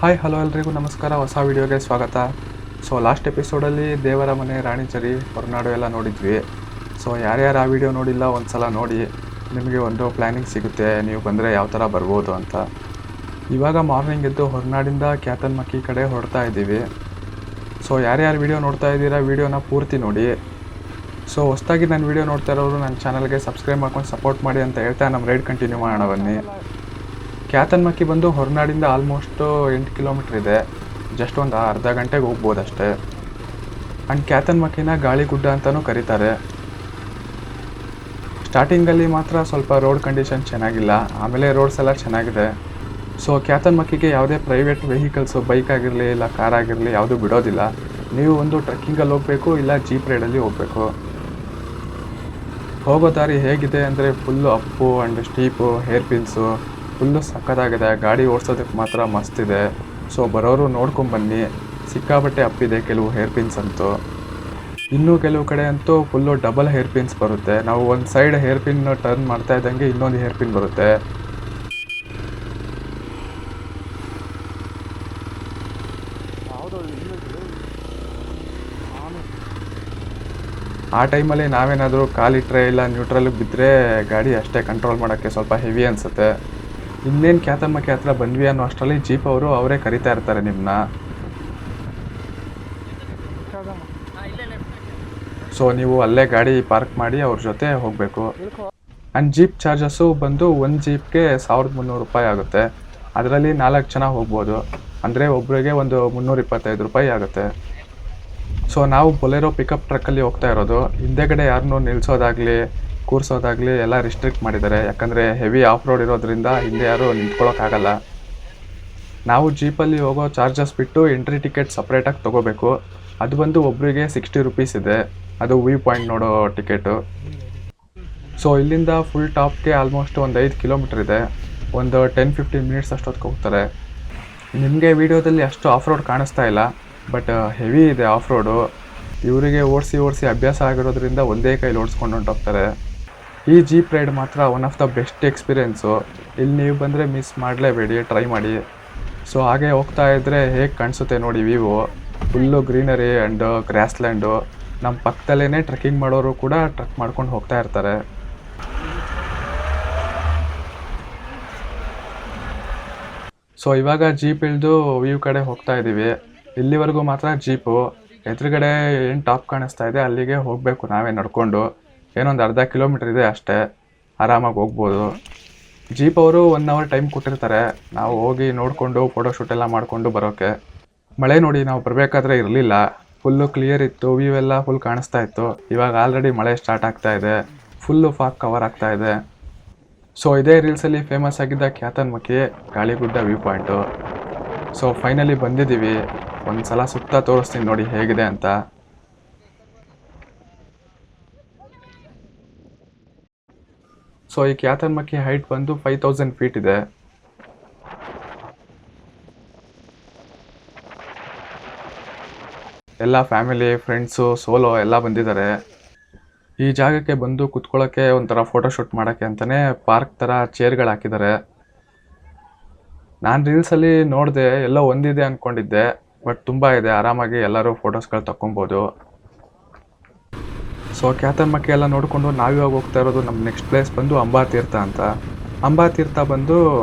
Hi hello ಎಲ್ರಿಗೂ ನಮಸ್ಕಾರ. ಹೊಸ ವಿಡಿಯೋಗೆ ಸ್ವಾಗತ. ಸೊ ಲಾಸ್ಟ್ ಎಪಿಸೋಡಲ್ಲಿ ದೇವರ ಮನೆ, ರಾಣಿಚರಿ, ಹೊರನಾಡು ಎಲ್ಲ ನೋಡಿದ್ವಿ. ಸೊ ಯಾರ್ಯಾರು ಆ ವಿಡಿಯೋ ನೋಡಿಲ್ಲ ಒಂದು ಸಲ ನೋಡಿ, ನಿಮಗೆ ಒಂದು ಪ್ಲ್ಯಾನಿಂಗ್ ಸಿಗುತ್ತೆ ನೀವು ಬಂದರೆ ಯಾವ ಥರ ಬರ್ಬೋದು ಅಂತ. ಇವಾಗ ಮಾರ್ನಿಂಗ್ ಎದ್ದು ಹೊರನಾಡಿಂದ ಕ್ಯಾತನ್ಮಕ್ಕಿ ಕಡೆ ಹೊರಡ್ತಾ ಇದ್ದೀವಿ. ಸೊ ಯಾರ್ಯಾರು ವಿಡಿಯೋ ನೋಡ್ತಾ ಇದ್ದೀರಾ ವಿಡಿಯೋನ ಪೂರ್ತಿ ನೋಡಿ. ಸೊ ಹೊಸದಾಗಿ ನನ್ನ ವಿಡಿಯೋ ನೋಡ್ತಾ ಇರೋರು ನನ್ನ ಚಾನಲ್ಗೆ ಸಬ್ಸ್ಕ್ರೈಬ್ ಮಾಡ್ಕೊಂಡು ಸಪೋರ್ಟ್ ಮಾಡಿ ಅಂತ ಹೇಳ್ತಾ ನಮ್ಮ ರೈಡ್ ಕಂಟಿನ್ಯೂ ಮಾಡೋಣ ಬನ್ನಿ. ಕ್ಯಾತನ್ಮಕ್ಕಿ ಬಂದು ಹೊರನಾಡಿಂದ ಆಲ್ಮೋಸ್ಟು 8 ಕಿಲೋಮೀಟ್ರ್ ಇದೆ. ಜಸ್ಟ್ ಒಂದು ಅರ್ಧ ಗಂಟೆಗೆ ಹೋಗ್ಬೋದು ಅಷ್ಟೇ. ಆ್ಯಂಡ್ ಕ್ಯಾತನ್ಮಕ್ಕಿನ ಗಾಳಿಗುಡ್ಡ ಅಂತಲೂ ಕರೀತಾರೆ. ಸ್ಟಾರ್ಟಿಂಗಲ್ಲಿ ಮಾತ್ರ ಸ್ವಲ್ಪ ರೋಡ್ ಕಂಡೀಷನ್ ಚೆನ್ನಾಗಿಲ್ಲ, ಆಮೇಲೆ ರೋಡ್ಸ್ ಎಲ್ಲ ಚೆನ್ನಾಗಿದೆ. ಸೊ ಕ್ಯಾತನ್ಮಕ್ಕಿಗೆ ಯಾವುದೇ ಪ್ರೈವೇಟ್ ವೆಹಿಕಲ್ಸು, ಬೈಕ್ ಆಗಿರಲಿ ಇಲ್ಲ ಕಾರ್ ಆಗಿರಲಿ ಯಾವುದೂ ಬಿಡೋದಿಲ್ಲ. ನೀವು ಒಂದು ಟ್ರೆಕ್ಕಿಂಗಲ್ಲಿ ಹೋಗಬೇಕು ಇಲ್ಲ ಜೀಪ್ ರೈಡಲ್ಲಿ ಹೋಗಬೇಕು. ಹೋಗೋ ದಾರಿ ಹೇಗಿದೆ ಅಂದರೆ full up and steep, hair pins full ಸಕ್ಕತ್ತಾಗಿದೆ. ಗಾಡಿ ಓಡಿಸೋದಕ್ಕೆ ಮಾತ್ರ ಮಸ್ತಿದೆ. ಸೊ ಬರೋರು ನೋಡ್ಕೊಂಬನ್ನಿ. ಸಿಕ್ಕಾಬಟ್ಟೆ ಅಪ್ಪಿದೆ ಕೆಲವು ಹೇರ್ ಪಿನ್ಸ್ ಅಂತೂ. ಇನ್ನೂ ಕೆಲವು ಕಡೆ ಅಂತೂ ಫುಲ್ಲು ಡಬಲ್ ಹೇರ್ ಪಿನ್ಸ್ ಬರುತ್ತೆ. ನಾವು ಒಂದು ಸೈಡ್ ಹೇರ್ ಪಿನ್ ಟರ್ನ್ ಮಾಡ್ತಾ ಇದ್ದಂಗೆ ಇನ್ನೊಂದು ಹೇರ್ ಪಿನ್ ಬರುತ್ತೆ. ಆ ಟೈಮಲ್ಲಿ ನಾವೇನಾದರೂ ಕಾಲಿಟ್ರೆ ಇಲ್ಲ ನ್ಯೂಟ್ರಲ್ಗೆ ಬಿದ್ದರೆ ಗಾಡಿ ಅಷ್ಟೇ ಕಂಟ್ರೋಲ್ ಮಾಡೋಕ್ಕೆ ಸ್ವಲ್ಪ ಹೆವಿ ಅನಿಸುತ್ತೆ. ಇನ್ನೇನು ಕ್ಯಾತನ್ಮಕ್ಕಿ ಹತ್ರ ಬಂದ್ವಿ ಅನ್ನೋ ಅಷ್ಟರಲ್ಲಿ ಜೀಪ್ ಅವರೇ ಕರಿತಾ ಇರ್ತಾರೆ ನಿಮ್ಮನ್ನ. ಸೊ ನೀವು ಅಲ್ಲೇ ಗಾಡಿ ಪಾರ್ಕ್ ಮಾಡಿ ಅವ್ರ ಜೊತೆ ಹೋಗಬೇಕು. ಆ್ಯಂಡ್ ಜೀಪ್ ಚಾರ್ಜಸ್ಸು ಬಂದು ಒಂದು ಜೀಪ್ಗೆ 1300 ರೂಪಾಯಿ ಆಗುತ್ತೆ. ಅದರಲ್ಲಿ 4 ಜನ ಹೋಗ್ಬೋದು. ಅಂದರೆ ಒಬ್ಬರಿಗೆ ಒಂದು 325 ರೂಪಾಯಿ ಆಗುತ್ತೆ. ಸೊ ನಾವು ಬೊಲೆರೋ ಪಿಕಪ್ ಟ್ರಕ್ಕಲ್ಲಿ ಹೋಗ್ತಾ ಇರೋದು. ಹಿಂದೆಗಡೆ ಯಾರನ್ನೂ ನಿಲ್ಲಿಸೋದಾಗಲಿ ಕೂರಿಸೋದಾಗಲಿ ಎಲ್ಲ ರಿಸ್ಟ್ರಿಕ್ಟ್ ಮಾಡಿದ್ದಾರೆ. ಯಾಕಂದರೆ ಹೆವಿ ಆಫ್ ರೋಡ್ ಇರೋದ್ರಿಂದ ಹಿಂದೆ ಯಾರೂ ನಿಂತ್ಕೊಳ್ಳೋಕ್ಕಾಗಲ್ಲ. ನಾವು ಜೀಪಲ್ಲಿ ಹೋಗೋ ಚಾರ್ಜಸ್ ಬಿಟ್ಟು ಎಂಟ್ರಿ ಟಿಕೆಟ್ ಸಪ್ರೇಟಾಗಿ ತೊಗೋಬೇಕು. ಅದು ಬಂದು ಒಬ್ಬರಿಗೆ 60 ರೂಪೀಸ್ ಇದೆ. ಅದು ವ್ಯೂ ಪಾಯಿಂಟ್ ನೋಡೋ ಟಿಕೆಟು. ಸೊ ಇಲ್ಲಿಂದ ಫುಲ್ ಟಾಪ್ಗೆ ಆಲ್ಮೋಸ್ಟ್ ಒಂದು 5 ಕಿಲೋಮೀಟ್ರ್ ಇದೆ. ಒಂದು 10-15 ಮಿನಿಟ್ಸ್ ಅಷ್ಟೊತ್ತಿಗೆ ಹೋಗ್ತಾರೆ. ನಿಮಗೆ ವೀಡಿಯೋದಲ್ಲಿ ಅಷ್ಟು ಆಫ್ ರೋಡ್ ಕಾಣಿಸ್ತಾ ಇಲ್ಲ, ಬಟ್ ಹೆವಿ ಇದೆ ಆಫ್ ರೋಡು. ಇವರಿಗೆ ಓಡಿಸಿ ಅಭ್ಯಾಸ ಆಗಿರೋದ್ರಿಂದ ಒಂದೇ ಕೈಲಿ ಓಡಿಸ್ಕೊಂಡು ಹೊಂಟೋಗ್ತಾರೆ. ಈ ಜೀಪ್ ರೈಡ್ ಮಾತ್ರ one of the best experience. ಇಲ್ಲಿ ನೀವು ಬಂದರೆ ಮಿಸ್ ಮಾಡಲೇಬೇಡಿ, ಟ್ರೈ ಮಾಡಿ. ಸೊ ಹಾಗೆ ಹೋಗ್ತಾ ಇದ್ದರೆ ಹೇಗೆ ಕಾಣಿಸುತ್ತೆ ನೋಡಿ view. Full greenery and grassland. ನಮ್ಮ ಪಕ್ಕದಲ್ಲೇ ಟ್ರೆಕ್ಕಿಂಗ್ ಮಾಡೋರು ಕೂಡ ಟ್ರೆಕ್ ಮಾಡ್ಕೊಂಡು ಹೋಗ್ತಾ ಇರ್ತಾರೆ. ಸೊ ಇವಾಗ ಜೀಪ್ ಇಳಿದು ವ್ಯೂ ಕಡೆ ಹೋಗ್ತಾ ಇದ್ದೀವಿ. ಇಲ್ಲಿವರೆಗೂ ಮಾತ್ರ ಜೀಪು. ಎದುರುಗಡೆ ಏನು ಟಾಪ್ ಕಾಣಿಸ್ತಾ ಇದೆ ಅಲ್ಲಿಗೆ ಹೋಗಬೇಕು ನಾವೇ ನಡ್ಕೊಂಡು. ಏನೊಂದು ಅರ್ಧ ಕಿಲೋಮೀಟ್ರ್ ಇದೆ ಅಷ್ಟೇ, ಆರಾಮಾಗಿ ಹೋಗ್ಬೋದು. ಜೀಪ್ ಅವರು 1 ಅವರ್ ಟೈಮ್ ಕೊಟ್ಟಿರ್ತಾರೆ. ನಾವು ಹೋಗಿ ನೋಡಿಕೊಂಡು ಫೋಟೋಶೂಟ್ ಎಲ್ಲ ಮಾಡಿಕೊಂಡು ಬರೋಕ್ಕೆ. ಮಳೆ ನೋಡಿ ನಾವು ಬರಬೇಕಾದ್ರೆ ಇರಲಿಲ್ಲ, ಫುಲ್ಲು ಕ್ಲಿಯರ್ ಇತ್ತು, ವ್ಯೂ ಎಲ್ಲ ಫುಲ್ ಕಾಣಿಸ್ತಾ ಇತ್ತು. ಇವಾಗ ಆಲ್ರೆಡಿ ಮಳೆ ಸ್ಟಾರ್ಟ್ ಆಗ್ತಾ ಇದೆ, ಫುಲ್ಲು ಫಾಗ್ ಕವರ್ ಆಗ್ತಾ ಇದೆ. ಸೊ ಇದೇ ರೀಲ್ಸಲ್ಲಿ ಫೇಮಸ್ ಆಗಿದ್ದ ಕ್ಯಾತನ್ಮಕ್ಕಿ ಗಾಳಿಗುಡ್ಡ ವ್ಯೂ ಪಾಯಿಂಟು. ಸೊ ಫೈನಲಿ ಬಂದಿದ್ದೀವಿ. ಒಂದು ಸಲ ಸುತ್ತ ತೋರಿಸ್ತೀನಿ ನೋಡಿ ಹೇಗಿದೆ ಅಂತ. ಸೊ ಈ ಕ್ಯಾತನ್ಮಕ್ಕಿ ಹೈಟ್ ಬಂದು 5000 ಫೀಟ್ ಇದೆ. ಎಲ್ಲ ಫ್ಯಾಮಿಲಿ, ಫ್ರೆಂಡ್ಸು, ಸೋಲೋ ಎಲ್ಲ ಬಂದಿದ್ದಾರೆ. ಈ ಜಾಗಕ್ಕೆ ಬಂದು ಕುತ್ಕೊಳ್ಳೋಕ್ಕೆ ಒಂಥರ ಫೋಟೋಶೂಟ್ ಮಾಡೋಕ್ಕೆ ಅಂತಲೇ ಪಾರ್ಕ್ ಥರ ಚೇರ್ಗಳು ಹಾಕಿದ್ದಾರೆ. ನಾನು ರೀಲ್ಸಲ್ಲಿ ನೋಡಿದೆ, ಎಲ್ಲೋ ಒಂದಿದೆ ಅಂದ್ಕೊಂಡಿದ್ದೆ, ಬಟ್ ತುಂಬ ಇದೆ. ಆರಾಮಾಗಿ ಎಲ್ಲರೂ ಫೋಟೋಸ್ಗಳು ತಗೊಬೋದು. ಸೊ ಕ್ಯಾತನ್ಮಕ್ಕಿ ಎಲ್ಲ ನೋಡಿಕೊಂಡು ನಾವಿವಾಗ ಹೋಗ್ತಾ ಇರೋದು ನಮ್ಮ ನೆಕ್ಸ್ಟ್ ಪ್ಲೇಸ್ ಬಂದು ಅಂಬಾತೀರ್ಥ ಅಂತ. ಅಂಬಾತೀರ್ಥ ಬಂದು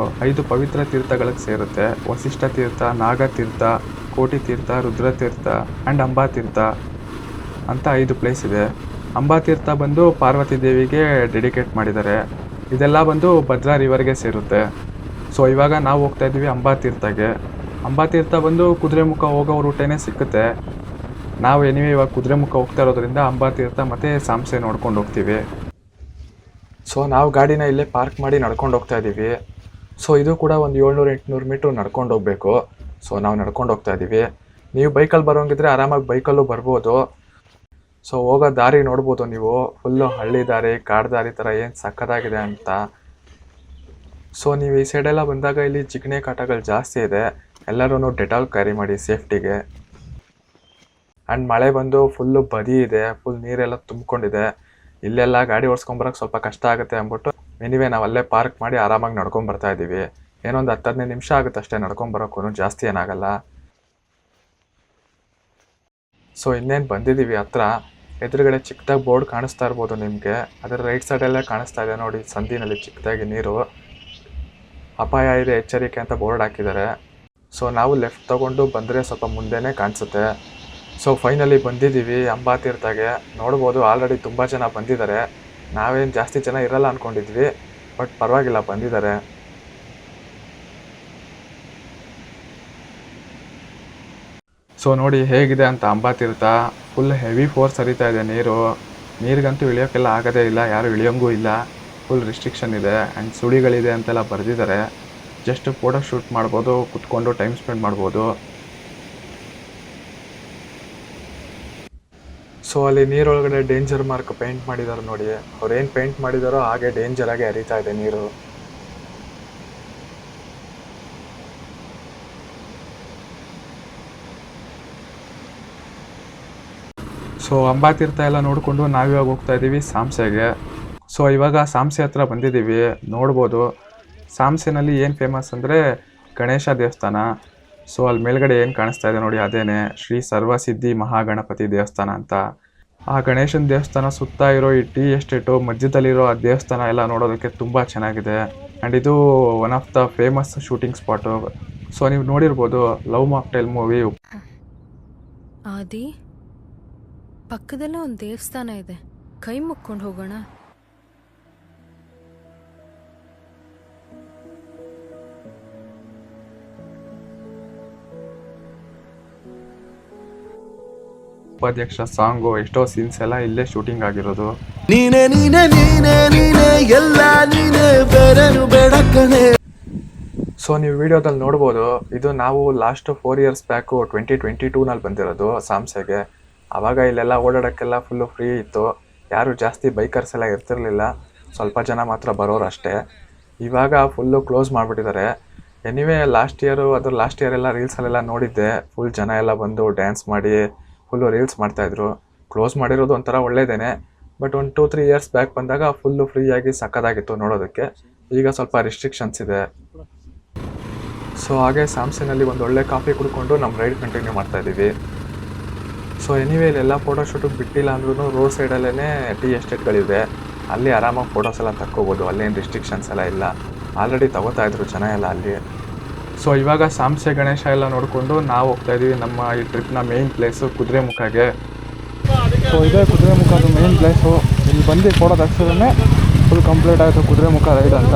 5 ಪವಿತ್ರ ತೀರ್ಥಗಳಿಗೆ ಸೇರುತ್ತೆ. ವಸಿಷ್ಠ ತೀರ್ಥ, ನಾಗತೀರ್ಥ, ಕೋಟಿ ತೀರ್ಥ, ರುದ್ರತೀರ್ಥ ಆ್ಯಂಡ್ ಅಂಬಾತೀರ್ಥ ಅಂತ 5 ಪ್ಲೇಸ್ ಇದೆ. ಅಂಬಾತೀರ್ಥ ಬಂದು ಪಾರ್ವತಿ ದೇವಿಗೆ ಡೆಡಿಕೇಟ್ ಮಾಡಿದ್ದಾರೆ. ಇದೆಲ್ಲ ಬಂದು ಭದ್ರಾ ರಿವರ್ಗೆ ಸೇರುತ್ತೆ. ಸೊ ಇವಾಗ ನಾವು ಹೋಗ್ತಾ ಇದ್ದೀವಿ ಅಂಬಾತೀರ್ಥಗೆ. ಅಂಬಾತೀರ್ಥ ಬಂದು ಕುದುರೆಮುಖ ಹೋಗೋ ರೂಟೇನೇ ಸಿಕ್ಕುತ್ತೆ. ನಾವು ಎನಿವೆ ಇವಾಗ ಕುದುರೆಮುಖ ಹೋಗ್ತಾ ಇರೋದ್ರಿಂದ ಅಂಬಾತೀರ್ಥ ಮತ್ತು ಸಾಂಸೆ ನೋಡ್ಕೊಂಡು ಹೋಗ್ತೀವಿ. ಸೊ ನಾವು ಗಾಡಿನ ಇಲ್ಲೇ ಪಾರ್ಕ್ ಮಾಡಿ ನಡ್ಕೊಂಡು ಹೋಗ್ತಾ ಇದ್ದೀವಿ. ಸೊ ಇದು ಕೂಡ ಒಂದು 700-800 ಮೀಟ್ರ್ ನಡ್ಕೊಂಡು ಹೋಗಬೇಕು. ಸೊ ನಾವು ನಡ್ಕೊಂಡು ಹೋಗ್ತಾ ಇದ್ದೀವಿ. ನೀವು ಬೈಕಲ್ಲಿ ಬರೋಂಗಿದ್ರೆ ಆರಾಮಾಗಿ ಬೈಕಲ್ಲೂ ಬರ್ಬೋದು. ಸೊ ಹೋಗೋ ದಾರಿ ನೋಡ್ಬೋದು ನೀವು, ಫುಲ್ಲು ಹಳ್ಳಿ ದಾರಿ, ಕಾಡು ದಾರಿ ಥರ ಏನು ಸಕ್ಕತ್ತಾಗಿದೆ ಅಂತ. ಸೊ ನೀವು ಈ ಸೈಡೆಲ್ಲ ಬಂದಾಗ ಇಲ್ಲಿ ಜಿಗಣೆ ಕಾಟಗಳು ಜಾಸ್ತಿ ಇದೆ. ಎಲ್ಲರೂ ಡೆಟಾಲ್ ಕ್ಯಾರಿ ಮಾಡಿ ಸೇಫ್ಟಿಗೆ. ಆ್ಯಂಡ್ ಮಳೆ ಬಂದು ಫುಲ್ಲು ಬದಿ ಇದೆ, ಫುಲ್ ನೀರೆಲ್ಲ ತುಂಬಿಕೊಂಡಿದೆ. ಇಲ್ಲೆಲ್ಲ ಗಾಡಿ ಓಡಿಸ್ಕೊಂಬರೋಕ್ಕೆ ಸ್ವಲ್ಪ ಕಷ್ಟ ಆಗುತ್ತೆ ಅಂದ್ಬಿಟ್ಟು ಎನಿವೆ ನಾವು ಅಲ್ಲೇ ಪಾರ್ಕ್ ಮಾಡಿ ಆರಾಮಾಗಿ ನಡ್ಕೊಂಡು ಬರ್ತಾ ಇದ್ದೀವಿ. ಏನೊಂದು 10-15 ನಿಮಿಷ ಆಗುತ್ತೆ ಅಷ್ಟೇ ನಡ್ಕೊಂಬರೋಕ್ಕೂ, ಜಾಸ್ತಿ ಏನಾಗಲ್ಲ. ಸೊ ಇನ್ನೇನು ಬಂದಿದ್ದೀವಿ ಹತ್ರ. ಎದುರುಗಡೆ ಚಿಕ್ಕದಾಗಿ ಬೋರ್ಡ್ ಕಾಣಿಸ್ತಾ ಇರ್ಬೋದು ನಿಮಗೆ. ಅದರ ರೈಟ್ ಸೈಡಲ್ಲೇ ಕಾಣಿಸ್ತಾ ಇದೆ ನೋಡಿ, ಸಂದಿನಲ್ಲಿ ಚಿಕ್ಕದಾಗಿ ನೀರು. ಅಪಾಯ ಇದೆ, ಎಚ್ಚರಿಕೆ ಅಂತ ಬೋರ್ಡ್ ಹಾಕಿದ್ದಾರೆ. ಸೊ ನಾವು ಲೆಫ್ಟ್ ತೊಗೊಂಡು ಬಂದರೆ ಸ್ವಲ್ಪ ಮುಂದೆನೇ ಕಾಣಿಸುತ್ತೆ. ಸೊ ಫೈನಲಿ ಬಂದಿದ್ದೀವಿ ಅಂಬಾತೀರ್ಥಗೆ. ನೋಡ್ಬೋದು ಆಲ್ರೆಡಿ ತುಂಬ ಜನ ಬಂದಿದ್ದಾರೆ. ನಾವೇನು ಜಾಸ್ತಿ ಜನ ಇರಲ್ಲ ಅಂದ್ಕೊಂಡಿದ್ವಿ, ಬಟ್ ಪರವಾಗಿಲ್ಲ ಬಂದಿದ್ದಾರೆ. ಸೊ ನೋಡಿ ಹೇಗಿದೆ ಅಂತ ಅಂಬಾತೀರ್ಥ. ಫುಲ್ ಹೆವಿ ಫೋರ್ಸ್ ಹರಿತಾ ಇದೆ ನೀರು. ನೀರಿಗಂತೂ ಇಳಿಯೋಕ್ಕೆಲ್ಲ ಆಗೋದೇ ಇಲ್ಲ, ಯಾರು ಇಳಿಯೋಂಗೂ ಇಲ್ಲ. ಫುಲ್ ರಿಸ್ಟ್ರಿಕ್ಷನ್ ಇದೆ ಆ್ಯಂಡ್ ಸುಳಿಗಳಿದೆ ಅಂತೆಲ್ಲ ಬರೆದಿದ್ದಾರೆ. ಜಸ್ಟ್ ಫೋಟೋ ಶೂಟ್ ಮಾಡ್ಬೋದು, ಕುತ್ಕೊಂಡು ಟೈಮ್ ಸ್ಪೆಂಡ್ ಮಾಡ್ಬೋದು. ಸೊ ಅಲ್ಲಿ ನೀರೊಳಗಡೆ ಡೇಂಜರ್ ಮಾರ್ಕ್ ಪೇಂಟ್ ಮಾಡಿದ್ದಾರೆ ನೋಡಿ. ಅವ್ರೇನು ಪೇಂಟ್ ಮಾಡಿದಾರೋ ಹಾಗೆ ಡೇಂಜರ್ ಆಗಿ ಹರಿತಾ ಇದೆ ನೀರು. ಸೊ ಅಂಬಾತೀರ್ಥ ಎಲ್ಲ ನೋಡಿಕೊಂಡು ನಾವಿವಾಗ ಹೋಗ್ತಾ ಇದ್ದೀವಿ ಸಾಂಸೆಗೆ. ಸೊ ಇವಾಗ ಸಾಂಸೆ ಹತ್ರ ಬಂದಿದ್ದೀವಿ. ನೋಡ್ಬೋದು ಸಾಂಸೆನಲ್ಲಿ ಏನು ಫೇಮಸ್ ಅಂದರೆ ಗಣೇಶ ದೇವಸ್ಥಾನ. ಸೊ ಅಲ್ಲಿ ಮೇಲ್ಗಡೆ ಏನು ಕಾಣಿಸ್ತಾ ಇದೆ ನೋಡಿ, ಅದೇನೆ ಶ್ರೀ ಸರ್ವಸಿದ್ಧಿ ಮಹಾಗಣಪತಿ ದೇವಸ್ಥಾನ ಅಂತ. ಆ ಗಣೇಶನ ದೇವಸ್ಥಾನ ಸುತ್ತ ಇರೋ ಈ ಟೀ ಎಸ್ಟೇಟು, ಮಧ್ಯದಲ್ಲಿರೋ ಆ ದೇವಸ್ಥಾನ ಎಲ್ಲ ನೋಡೋದಕ್ಕೆ ತುಂಬ ಚೆನ್ನಾಗಿದೆ. ಆ್ಯಂಡ್ ಇದು one of the famous shooting spot. So ನೀವು ನೋಡಿರ್ಬೋದು ಲವ್ ಮಾಕ್ಟೈಲ್ ಮೂವಿ. ಆದಿ ಪಕ್ಕದಲ್ಲೇ ಒಂದು ದೇವಸ್ಥಾನ ಇದೆ, ಕೈ ಮುಕ್ಕೊಂಡು ಹೋಗೋಣ. ಉಪಾಧ್ಯಕ್ಷ ಸಾಂಗು, ಎಷ್ಟೋ ಸೀನ್ಸ್ ಎಲ್ಲ ಇಲ್ಲೇ ಶೂಟಿಂಗ್ ಆಗಿರೋದು. ನೀನೆ ನೀನೆ ನೀನೆ ನೀನೆ ಎಲ್ಲ ನೀನೆ, ಬೇರೆನು ಬೇಡ ಕಣೆ. ಸೊ ನೀವು ವಿಡಿಯೋದಲ್ಲಿ ನೋಡ್ಬೋದು, ಇದು ನಾವು ಲಾಸ್ಟ್ 4 years ಬ್ಯಾಕು 2022ನಲ್ಲಿ ಬಂದಿರೋದು ಸಾಂಸೆಗೆ. ಆವಾಗ ಇಲ್ಲೆಲ್ಲ ಓಡಾಡೋಕ್ಕೆಲ್ಲ ಫುಲ್ಲು ಫ್ರೀ ಇತ್ತು. ಯಾರು ಜಾಸ್ತಿ ಬೈಕರ್ಸ್ ಎಲ್ಲ ಇರ್ತಿರ್ಲಿಲ್ಲ, ಸ್ವಲ್ಪ ಜನ ಮಾತ್ರ ಬರೋರು ಅಷ್ಟೇ. ಇವಾಗ ಫುಲ್ಲು ಕ್ಲೋಸ್ ಮಾಡಿಬಿಟ್ಟಿದ್ದಾರೆ. ಎನಿವೇ ಲಾಸ್ಟ್ ಇಯರ್ ಎಲ್ಲ ರೀಲ್ಸಲ್ಲೆಲ್ಲ ನೋಡಿದ್ದೆ, ಫುಲ್ ಜನ ಎಲ್ಲ ಬಂದು ಡ್ಯಾನ್ಸ್ ಮಾಡಿ ಫುಲ್ಲು ರೀಲ್ಸ್ ಮಾಡ್ತಾಯಿದ್ರು. ಕ್ಲೋಸ್ ಮಾಡಿರೋದು ಒಂಥರ ಒಳ್ಳೇದೇನೆ, ಬಟ್ ಒಂದು 2-3 years ಬ್ಯಾಕ್ ಬಂದಾಗ ಫುಲ್ಲು ಫ್ರೀಯಾಗಿ ಸಕ್ಕದಾಗಿತ್ತು ನೋಡೋದಕ್ಕೆ. ಈಗ ಸ್ವಲ್ಪ ರಿಸ್ಟ್ರಿಕ್ಷನ್ಸ್ ಇದೆ. ಸೊ ಹಾಗೆ ಸಾಂಸೆನಲ್ಲಿ ಒಂದು ಒಳ್ಳೆ ಕಾಫಿ ಕುಡ್ಕೊಂಡು ನಮ್ಮ ರೈಡ್ ಕಂಟಿನ್ಯೂ ಮಾಡ್ತಾಯಿದ್ದೀವಿ. ಸೊ ಎನಿವೇ ಇಲ್ಲೆಲ್ಲ ಫೋಟೋಶೂಟಿಗೆ ಬಿಟ್ಟಿಲ್ಲ ಅಂದ್ರೂ ರೋಡ್ ಸೈಡಲ್ಲೇ ಟೀ ಎಸ್ಟೇಟ್ಗಳಿದೆ, ಅಲ್ಲಿ ಆರಾಮಾಗಿ ಫೋಟೋಸ್ ಎಲ್ಲ ತಕ್ಕೋಬೋದು. ಅಲ್ಲೇನು ರಿಸ್ಟ್ರಿಕ್ಷನ್ಸ್ ಎಲ್ಲ ಇಲ್ಲ, ಆಲ್ರೆಡಿ ತಗೋತಾಯಿದ್ರು ಜನ ಎಲ್ಲ ಅಲ್ಲಿ. ಸೊ ಇವಾಗ ಸಾಂಸೆ ಗಣೇಶ ಎಲ್ಲ ನೋಡಿಕೊಂಡು ನಾವು ಹೋಗ್ತಾಯಿದ್ದೀವಿ ನಮ್ಮ ಈ ಟ್ರಿಪ್ನ ಮೇಯ್ನ್ ಪ್ಲೇಸು ಕುದುರೆಮುಖಗೆ. ಸೊ ಇದೇ ಕುದುರೆಮುಖದ ಮೇಯ್ನ್ ಪ್ಲೇಸು. ಇಲ್ಲಿ ಬಂದು ಫೋಟೋ ತೆಗ್ಸಿದ್ರೆ ಫುಲ್ ಕಂಪ್ಲೀಟ್ ಆಯಿತು ಕುದುರೆಮುಖ ರೈಡ್ ಅಂತ.